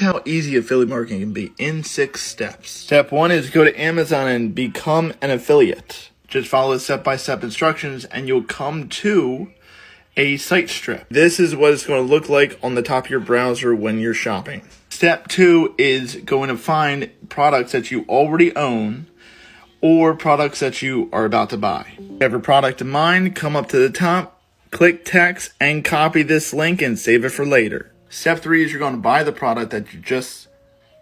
how easy affiliate marketing can be in 6 steps. Step 1 is go to Amazon and become an affiliate. Just follow the step-by-step instructions and you'll come to a site strip. This is what it's going to look like on the top of your browser when you're shopping. Step 2 is going to find products that you already own or products that you are about to buy. If you have a product in mind, come up to the top, click text, and copy this link and save it for later. Step 3 is you're going to buy the product that you just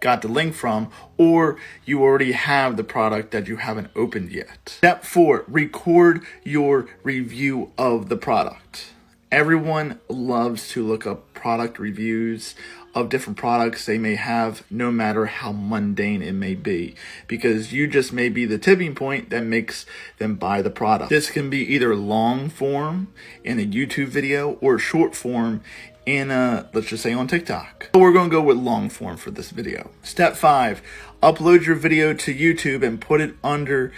got the link from, or you already have the product that you haven't opened yet. Step 4, record your review of the product. Everyone loves to look up product reviews of different products they may have, no matter how mundane it may be, because you just may be the tipping point that makes them buy the product. This can be either long form in a YouTube video or short form in let's just say on TikTok. So we're going to go with long form for this video. Step 5, upload your video to YouTube and put it under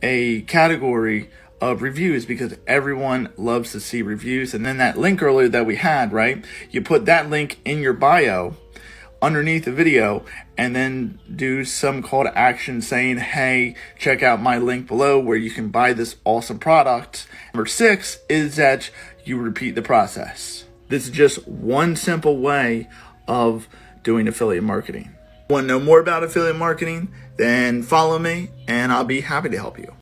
a category of reviews, because everyone loves to see reviews. And then that link earlier that we had, right? You put that link in your bio underneath the video and then do some call to action saying, hey, check out my link below where you can buy this awesome product. Number 6 is that you repeat the process. This is just one simple way of doing affiliate marketing. Want to know more about affiliate marketing? Then follow me and I'll be happy to help you.